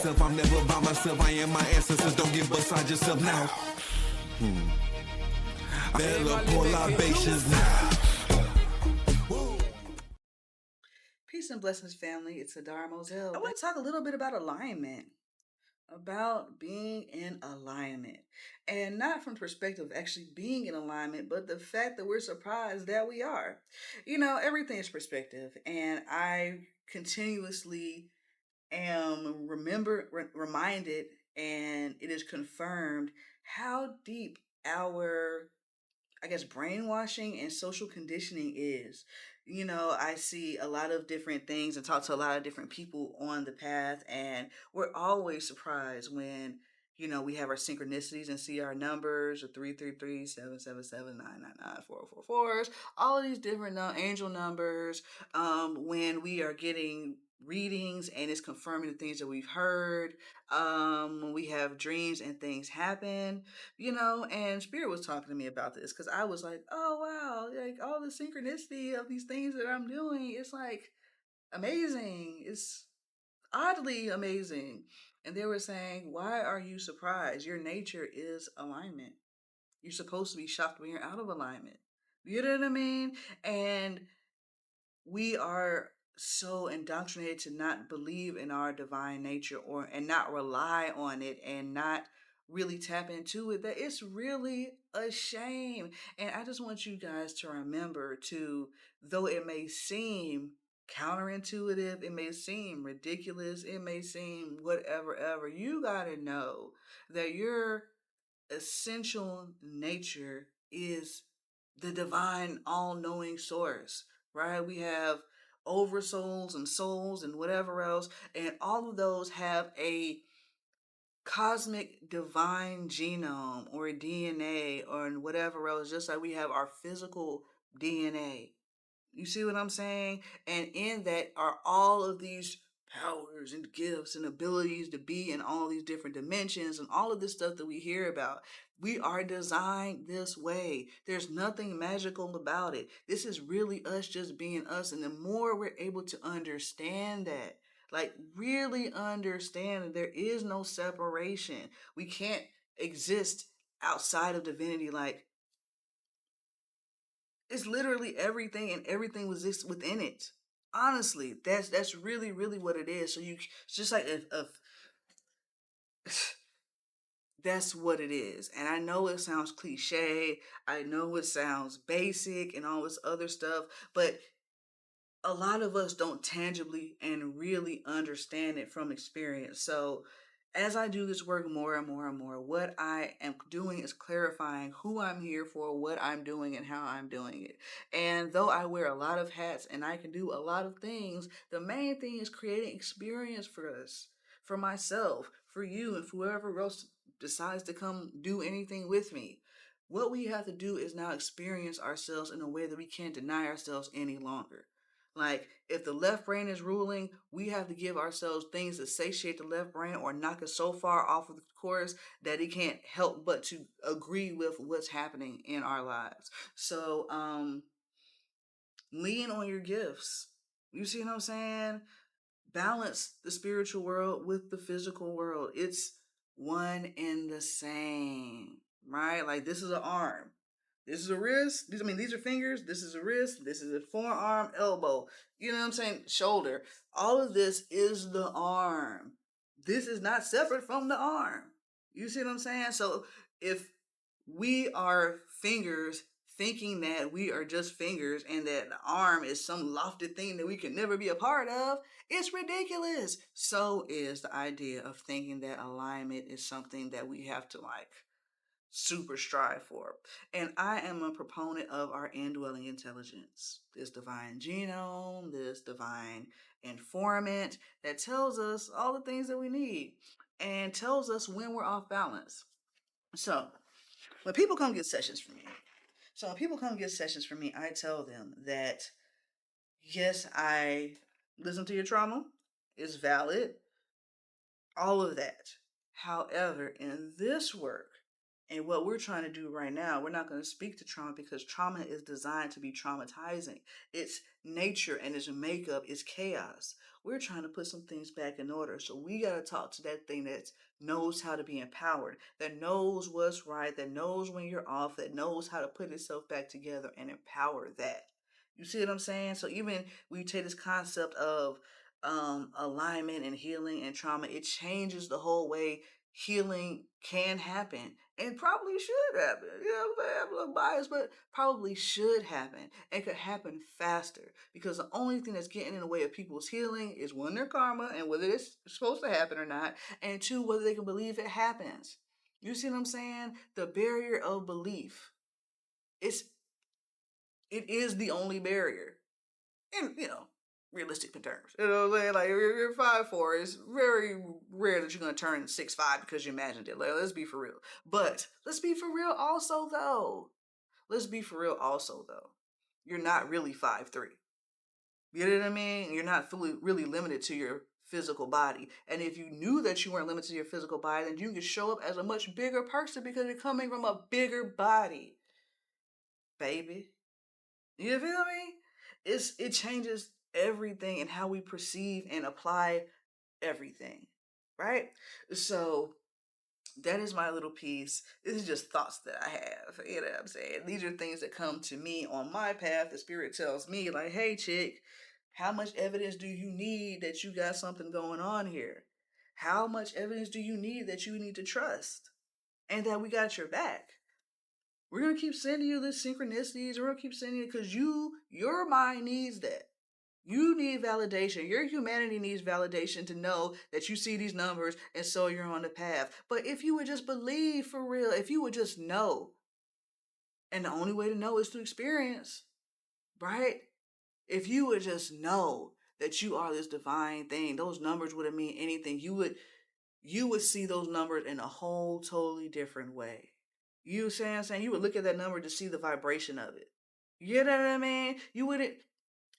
myself, I'm never by myself. I am my ancestors, don't get beside yourself now. Better pour libations now. Peace and blessings, family. It's Adar Moselle. I want to talk a little bit about alignment, about being in alignment. And not from the perspective of actually being in alignment, but the fact that we're surprised that we are. You know, everything is perspective. And I continuously am reminded, and it is confirmed how deep our, I guess, brainwashing and social conditioning is. You know, I see a lot of different things and talk to a lot of different people on the path, and we're always surprised when, you know, we have our synchronicities and see our numbers, or 333, 777, 999, 444s, all of these different angel numbers, when we are getting readings and it's confirming the things that we've heard, when we have dreams and things happen, you know. And Spirit was talking to me about this because I was like, oh wow, like all the synchronicity of these things that I'm doing, it's like amazing. It's oddly amazing. And they were saying, why are you surprised? Your nature is alignment. You're supposed to be shocked when you're out of alignment. You know what I mean? And we are so indoctrinated to not believe in our divine nature, or and not rely on it, and not really tap into it, that it's really a shame. And I just want you guys to remember to, though it may seem counterintuitive, it may seem ridiculous, it may seem whatever ever, you got to know that your essential nature is the divine all-knowing source, right? We have oversouls and souls and whatever else, and all of those have a cosmic divine genome or DNA or whatever else, just like we have our physical DNA. You see what I'm saying? And in that are all of these powers and gifts and abilities to be in all these different dimensions and all of this stuff that we hear about. We are designed this way. There's nothing magical about it. This is really us just being us. And the more we're able to understand that, like really understand that there is no separation. We can't exist outside of divinity. Like, it's literally everything, and everything was just within it. Honestly, that's really really what it is. So you, it's just like if that's what it is. And I know it sounds cliche. I know it sounds basic and all this other stuff, but a lot of us don't tangibly and really understand it from experience. So as I do this work more and more and more, what I am doing is clarifying who I'm here for, what I'm doing, and how I'm doing it. And though I wear a lot of hats and I can do a lot of things, the main thing is creating experience for us, for myself, for you, and for whoever else decides to come do anything with me. What we have to do is now experience ourselves in a way that we can't deny ourselves any longer. Like, if the left brain is ruling, we have to give ourselves things that satiate the left brain or knock us so far off of the course that it can't help but to agree with what's happening in our lives. So, lean on your gifts. You see what I'm saying? Balance the spiritual world with the physical world. It's one and the same, right? Like, this is an arm. This is a wrist. These are fingers. This is a wrist. This is a forearm, elbow. You know what I'm saying? Shoulder. All of this is the arm. This is not separate from the arm. You see what I'm saying? So if we are fingers thinking that we are just fingers and that the arm is some lofty thing that we can never be a part of, it's ridiculous. So is the idea of thinking that alignment is something that we have to like super strive for. And I am a proponent of our indwelling intelligence, this divine genome, this divine informant that tells us all the things that we need and tells us when we're off balance. So when people come get sessions from me, I tell them that yes, I listen to your trauma, it's valid, all of that. However, in this work, and what we're trying to do right now, we're not going to speak to trauma because trauma is designed to be traumatizing. Its nature and its makeup is chaos. we're trying to put some things back in order. So we got to talk to that thing that knows how to be empowered, that knows what's right, that knows when you're off, that knows how to put itself back together and empower that. You see what I'm saying? So even when you take this concept of alignment and healing and trauma, it changes the whole way healing can happen and probably should happen. You know what I'm saying? I'm a little biased, but probably should happen and could happen faster, because the only thing that's getting in the way of people's healing is one, their karma and whether it's supposed to happen or not, and two, whether they can believe it happens. You see what I'm saying? The barrier of belief. It is the only barrier. And, realistic terms. You know what I'm saying? Like, if you're 5'4", it's very rare that you're going to turn 6'5" because you imagined it. Like, let's be for real. But let's be for real also, though. You're not really 5'3". You know what I mean? You're not really limited to your physical body. And if you knew that you weren't limited to your physical body, then you could show up as a much bigger person because you're coming from a bigger body. Baby. You feel me? It changes everything and how we perceive and apply everything. Right? So that is my little piece. This is just thoughts that I have. You know what I'm saying? These are things that come to me on my path. The spirit tells me, like, hey, chick, how much evidence do you need that you got something going on here? How much evidence do you need that you need to trust? And that we got your back. We're going to keep sending you the synchronicities. We're going to keep sending you because your mind needs that. You need validation. Your humanity needs validation to know that you see these numbers and so you're on the path. But if you would just believe for real, if you would just know, and the only way to know is to experience, right? If you would just know that you are this divine thing, those numbers wouldn't mean anything. You would see those numbers in a whole totally different way. You see what I'm saying? You would look at that number to see the vibration of it. You know what I mean?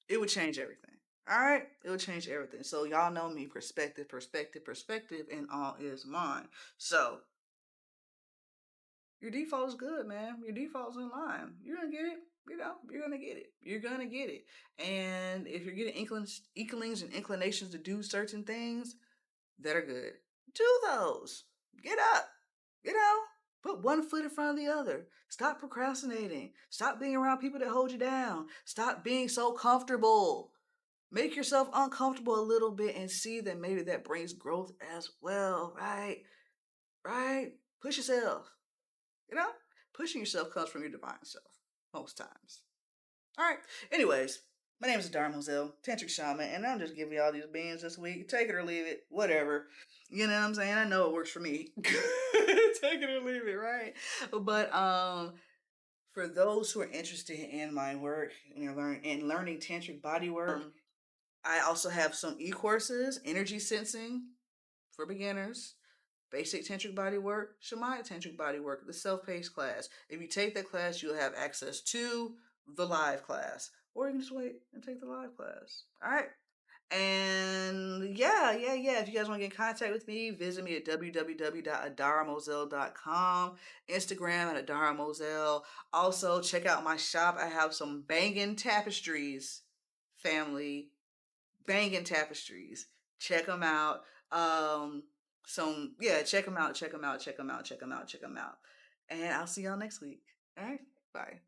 It would change everything. All right? It would change everything. So y'all know me, perspective, and all is mine. So your default is good, man. Your default's in line. You're gonna get it. You're gonna get it. You're gonna get it. And if you're getting inklings and inclinations to do certain things that are good, do those. Get up. Put one foot in front of the other. Stop procrastinating. Stop being around people that hold you down. Stop being so comfortable. Make yourself uncomfortable a little bit and see that maybe that brings growth as well, right? Right? Push yourself. Pushing yourself comes from your divine self most times. All right. Anyways, my name is Adar Moselle, Tantric Shaman, and I'm just giving y'all these beans this week. Take it or leave it, whatever. You know what I'm saying? I know it works for me. Take it or leave it, right? But for those who are interested in my work and learning tantric body work, I also have some e-courses: energy sensing for beginners, basic tantric body work, shamanic tantric body work, the self-paced class. If you take that class, you'll have access to the live class, or you can just wait and take the live class. All right. And yeah. If you guys want to get in contact with me, visit me at www.adaramoselle.com, Instagram at adaramoselle. Also, check out my shop. I have some banging tapestries, family. Banging tapestries. Check them out. Check them out. And I'll see y'all next week. All right. Bye.